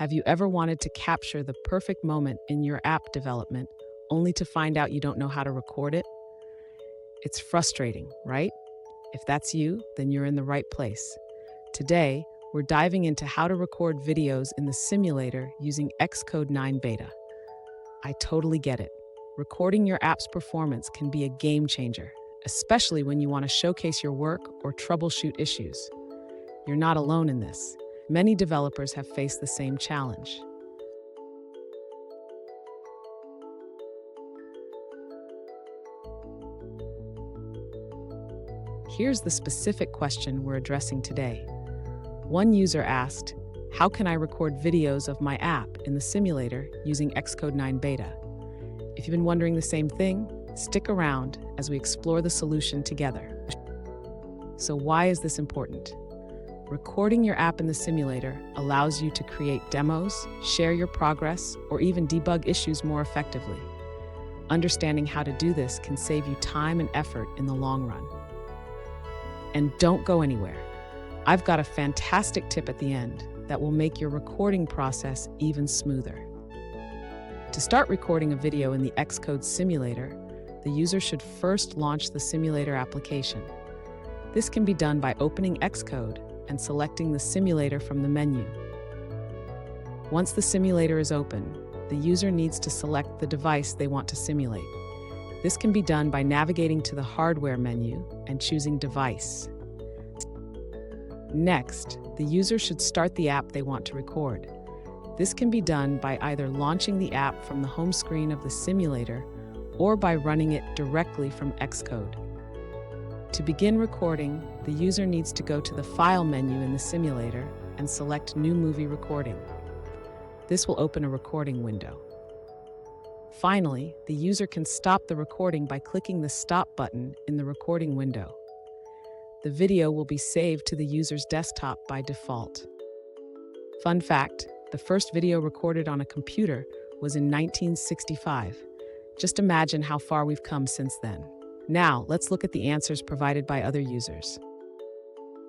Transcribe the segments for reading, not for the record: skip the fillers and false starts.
Have you ever wanted to capture the perfect moment in your app development only to find out you don't know how to record it? It's frustrating, right? If that's you, then you're in the right place. Today, we're diving into how to record videos in the simulator using Xcode 9 beta. I totally get it. Recording your app's performance can be a game changer, especially when you want to showcase your work or troubleshoot issues. You're not alone in this. Many developers have faced the same challenge. Here's the specific question we're addressing today. One user asked, how can I record videos of my app in the simulator using Xcode 9 beta? If you've been wondering the same thing, stick around as we explore the solution together. So why is this important? Recording your app in the simulator allows you to create demos, share your progress, or even debug issues more effectively. Understanding how to do this can save you time and effort in the long run. And don't go anywhere. I've got a fantastic tip at the end that will make your recording process even smoother. To start recording a video in the Xcode simulator, the user should first launch the simulator application. This can be done by opening Xcode and selecting the simulator from the menu. Once the simulator is open, the user needs to select the device they want to simulate. This can be done by navigating to the Hardware menu and choosing Device. Next, the user should start the app they want to record. This can be done by either launching the app from the home screen of the simulator or by running it directly from Xcode. To begin recording, the user needs to go to the File menu in the simulator and select New Movie Recording. This will open a recording window. Finally, the user can stop the recording by clicking the Stop button in the recording window. The video will be saved to the user's desktop by default. Fun fact, the first video recorded on a computer was in 1965. Just imagine how far we've come since then. Now, let's look at the answers provided by other users.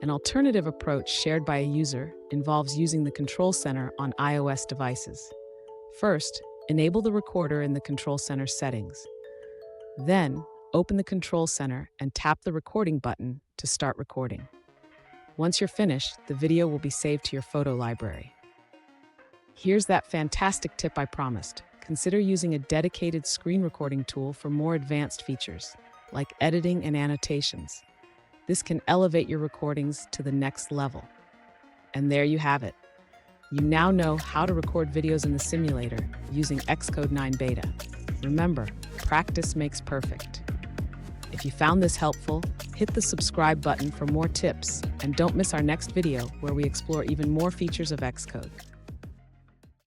An alternative approach shared by a user involves using the Control Center on iOS devices. First, enable the recorder in the Control Center settings. Then, open the Control Center and tap the recording button to start recording. Once you're finished, the video will be saved to your photo library. Here's that fantastic tip I promised. Consider using a dedicated screen recording tool for more advanced features, like editing and annotations. This can elevate your recordings to the next level. And there you have it. You now know how to record videos in the simulator using Xcode 9 beta. Remember, practice makes perfect. If you found this helpful, hit the subscribe button for more tips, and don't miss our next video where we explore even more features of Xcode.